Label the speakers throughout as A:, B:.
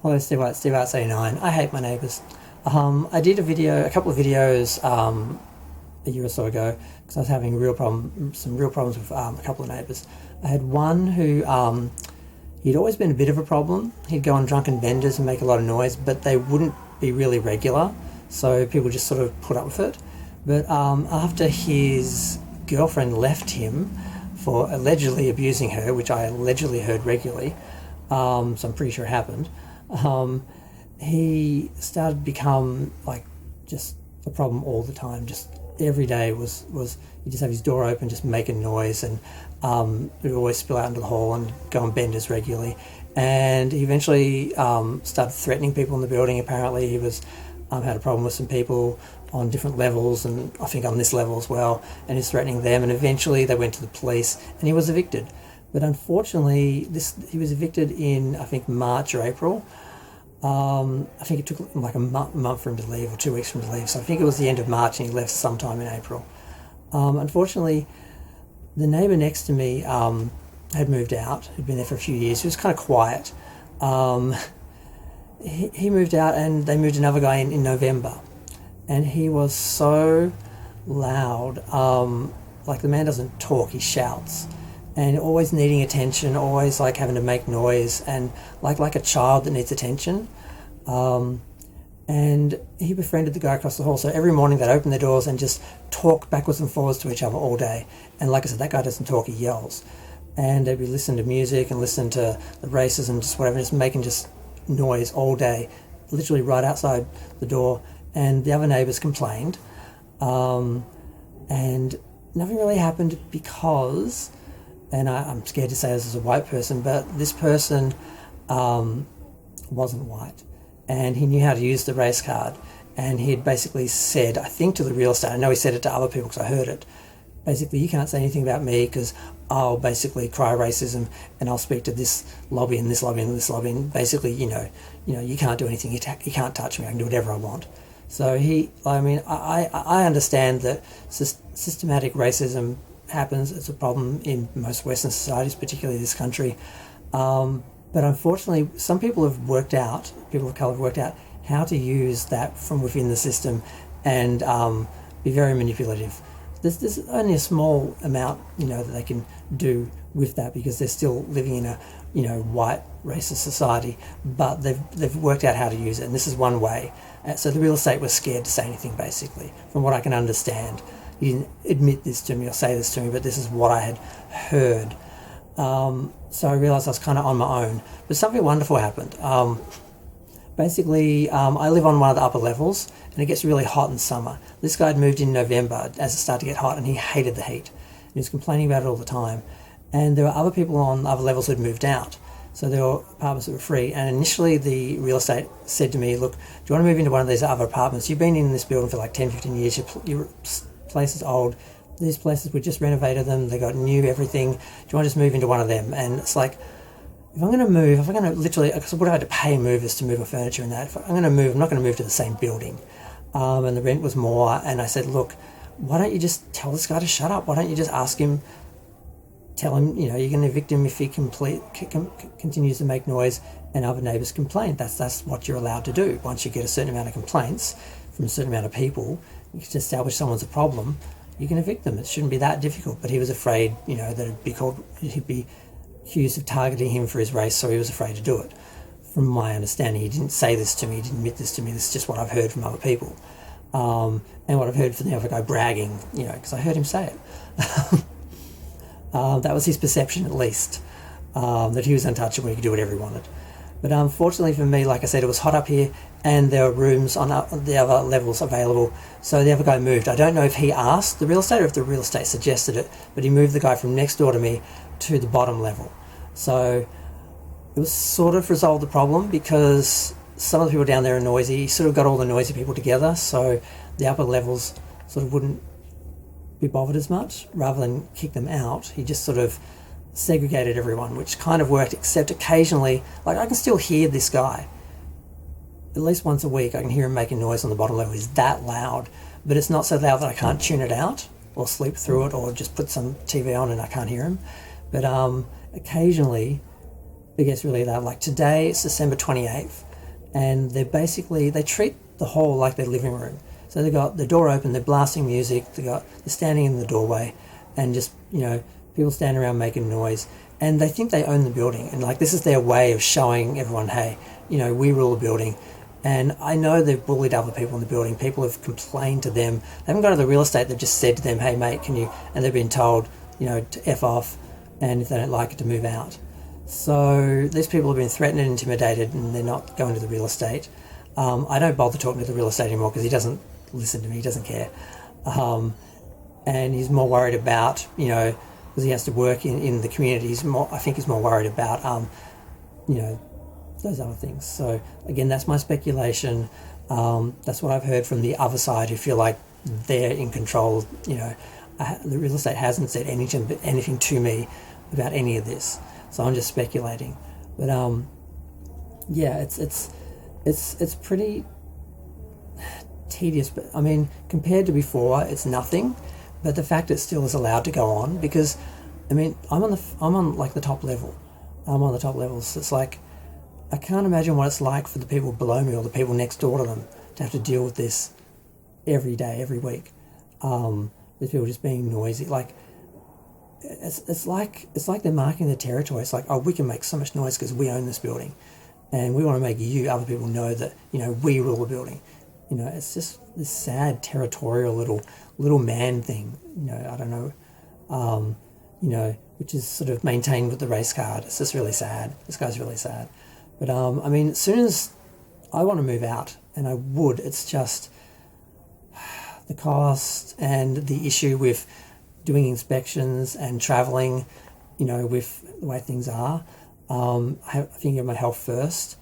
A: Hello, Steve White, Steve Arts 89. I hate my neighbours. I did a couple of videos a year or so ago because I was having some real problems with a couple of neighbours. I had one who he'd always been a bit of a problem. He'd go on drunken benders and make a lot of noise, but they wouldn't be really regular, so people just sort of put up with it. But after his girlfriend left him for allegedly abusing her, which I allegedly heard regularly, so I'm pretty sure it happened, he started to become like just a problem all the time. Just every day was he'd just have his door open, just making noise, and it would always spill out into the hall and go on benders regularly. And he eventually started threatening people in the building. Apparently he was had a problem with some people on different levels, and I think on this level as well, and he's threatening them, and eventually they went to the police and he was evicted. But unfortunately he was evicted in, I think, March or April. I think it took like a month for him to leave, or 2 weeks for him to leave, so I think it was the end of March and he left sometime in April. Unfortunately, the neighbour next to me had moved out. He'd been there for a few years. He was kind of quiet. He moved out and they moved another guy in November, and he was so loud. Like, the man doesn't talk, he shouts, and always needing attention, always like having to make noise, and like a child that needs attention. And he befriended the guy across the hall, so every morning they'd open their doors and just talk backwards and forwards to each other all day. And like I said, that guy doesn't talk, he yells. And they'd be listening to music and listening to the races and just whatever, just making just noise all day, literally right outside the door. And the other neighbours complained, and nothing really happened because, and I'm scared to say this as a white person, but this person wasn't white, and he knew how to use the race card. And he had basically said, I think to the real estate, I know he said it to other people because I heard it, basically, you can't say anything about me because I'll basically cry racism and I'll speak to this lobby and this lobby and this lobby, and basically, you can't do anything, you can't touch me, I can do whatever I want. So I understand that systematic racism happens. It's a problem in most Western societies, particularly this country. But unfortunately, some people of colour have worked out how to use that from within the system and be very manipulative. There's only a small amount, that they can do with that because they're still living in a, white racist society, but they've worked out how to use it, and this is one way. So the real estate was scared to say anything, basically, from what I can understand. He didn't admit this to me or say this to me, but this is what I had heard. So I realised I was kind of on my own. But something wonderful happened. Basically, I live on one of the upper levels, and it gets really hot in summer. This guy had moved in November as it started to get hot, and he hated the heat. He was complaining about it all the time. And there were other people on other levels who had moved out. So there were apartments that were free. And initially the real estate said to me, look, do you want to move into one of these other apartments? You've been in this building for like 10, 15 years. Your place is old. These places, we just renovated them. They got new everything. Do you want to just move into one of them? And it's like, if I'm going to move, literally, because I would have had to pay movers to move my furniture and that. If I'm going to move, I'm not going to move to the same building. And the rent was more. And I said, look, why don't you just tell this guy to shut up? Why don't you just tell him, you're going to evict him if he continues to make noise and other neighbours complain. That's what you're allowed to do. Once you get a certain amount of complaints from a certain amount of people, you can establish someone's a problem, you can evict them. It shouldn't be that difficult. But he was afraid, that he'd be accused of targeting him for his race, so he was afraid to do it. From my understanding, he didn't say this to me, he didn't admit this to me, this is just what I've heard from other people. And what I've heard from the other guy bragging, because I heard him say it. That was his perception, at least, that he was untouchable, he could do whatever he wanted. But unfortunately for me, like I said, it was hot up here and there were rooms on the other levels available, so the other guy moved. I don't know if he asked the real estate or if the real estate suggested it, but he moved the guy from next door to me to the bottom level. So it was sort of resolved the problem because some of the people down there are noisy. He sort of got all the noisy people together, so the upper levels sort of wouldn't be bothered as much. Rather than kick them out, he just sort of segregated everyone, which kind of worked, except occasionally, like, I can still hear this guy. At least once a week I can hear him making noise on the bottom level. He's that loud, but it's not so loud that I can't tune it out or sleep through it or just put some TV on and I can't hear him. But occasionally it gets really loud. Like today, it's December 28th, and they treat the hall like their living room. So they've got the door open, they're blasting music, they're standing in the doorway, and just, people standing around making noise, and they think they own the building, and like this is their way of showing everyone, hey, we rule the building. And I know they've bullied other people in the building. People have complained to them. They haven't gone to the real estate, they've just said to them, hey mate, can you, and they've been told, to F off, and if they don't like it, to move out. So these people have been threatened and intimidated, and they're not going to the real estate. I don't bother talking to the real estate anymore because he doesn't listen to me, he doesn't care. And he's more worried about, because he has to work in the community, I think he's more worried about, those other things. So again, that's my speculation. That's what I've heard from the other side who feel like they're in control. The real estate hasn't said anything to me about any of this, so I'm just speculating. But yeah, it's pretty tedious. But I mean, compared to before, it's nothing. But the fact it still is allowed to go on, because I mean, I'm on like the top level. I'm on the top levels. So it's like, I can't imagine what it's like for the people below me or the people next door to them to have to deal with this every day, every week. With people just being noisy. Like, it's like they're marking their territory. It's like, oh, we can make so much noise because we own this building, and we want to make other people know that we rule the building. It's just this sad territorial little man thing. I don't know. Which is sort of maintained with the race card. It's just really sad. This guy's really sad. But I mean, as soon as I want to move out, and I would, it's just the cost and the issue with doing inspections and travelling, with the way things are. I think of my health first.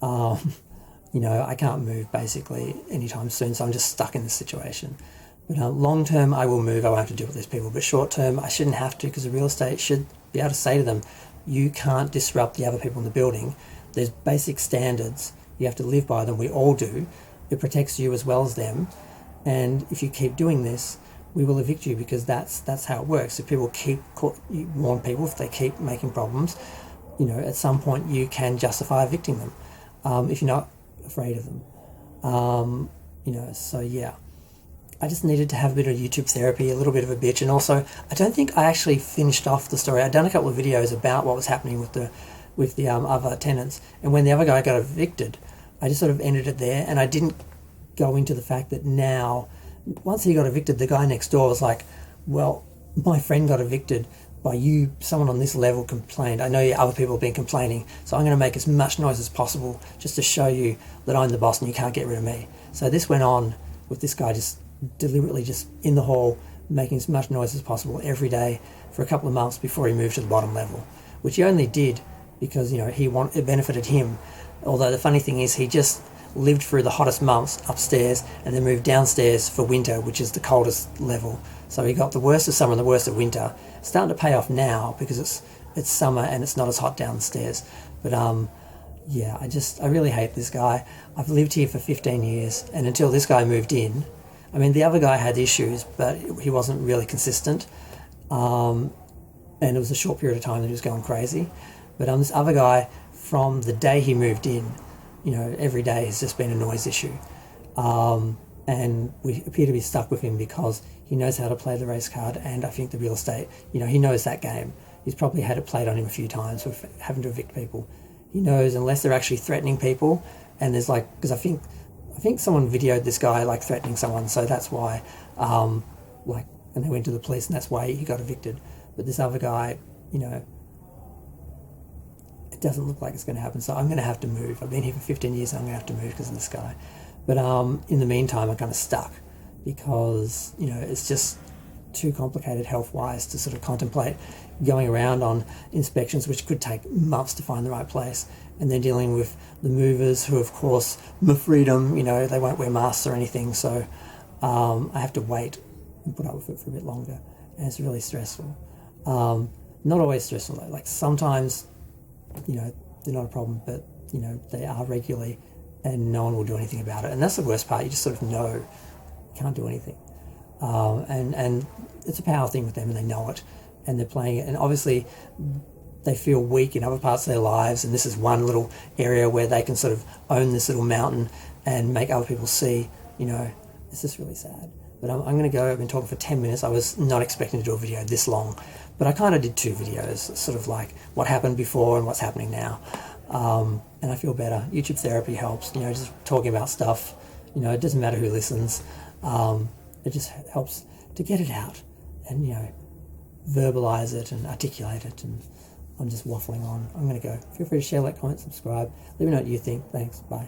A: I can't move basically anytime soon, so I'm just stuck in this situation. But long term, I will move. I won't have to deal with these people. But short term, I shouldn't have to, because the real estate should be able to say to them, you can't disrupt the other people in the building. There's basic standards. You have to live by them. We all do. It protects you as well as them. And if you keep doing this, we will evict you, because that's how it works. If people you warn people, if they keep making problems, at some point you can justify evicting them, if you're not afraid of them. So yeah. I just needed to have a bit of YouTube therapy, a little bit of a bitch, and also I don't think I actually finished off the story. I'd done a couple of videos about what was happening with the other tenants, and when the other guy got evicted, I just sort of ended it there, and I didn't go into the fact that now, once he got evicted, the guy next door was like, well, my friend got evicted by you, someone on this level complained. I know other people have been complaining, so I'm going to make as much noise as possible just to show you that I'm the boss and you can't get rid of me. So this went on with this guy just deliberately just in the hall making as much noise as possible every day for a couple of months before he moved to the bottom level, which he only did because it benefited him. Although the funny thing is, he just lived through the hottest months upstairs and then moved downstairs for winter, which is the coldest level. So he got the worst of summer and the worst of winter. It's starting to pay off now because it's summer and it's not as hot downstairs. But yeah, I really hate this guy. I've lived here for 15 years, and until this guy moved in, I mean, the other guy had issues, but he wasn't really consistent. And it was a short period of time that he was going crazy. But this other guy, from the day he moved in, every day has just been a noise issue. And we appear to be stuck with him because he knows how to play the race card, and I think the real estate, he knows that game. He's probably had it played on him a few times with having to evict people. He knows, unless they're actually threatening people, and there's because I think someone videoed this guy threatening someone, so that's why, and they went to the police, and that's why he got evicted. But this other guy, it doesn't look like it's going to happen, so I'm going to have to move. I've been here for 15 years, and I'm going to have to move because of this guy. But in the meantime, I'm kind of stuck because, it's just too complicated health-wise to sort of contemplate going around on inspections, which could take months to find the right place, and then dealing with the movers who, of course, my freedom, they won't wear masks or anything, so I have to wait and put up with it for a bit longer, and it's really stressful. Not always stressful, though. Sometimes, they're not a problem, but, they are regularly, and no one will do anything about it, and that's the worst part. You just sort of know you can't do anything. And it's a power thing with them, and they know it, and they're playing it. And obviously, they feel weak in other parts of their lives, and this is one little area where they can sort of own this little mountain and make other people see, it's just really sad. But I'm going to go. I've been talking for 10 minutes. I was not expecting to do a video this long, but I kind of did 2 videos, sort of like what happened before and what's happening now. And I feel better. YouTube therapy helps, just talking about stuff. It doesn't matter who listens. It just helps to get it out and, verbalize it and articulate it. And I'm just waffling on. I'm going to go. Feel free to share, like, comment, subscribe. Let me know what you think. Thanks. Bye.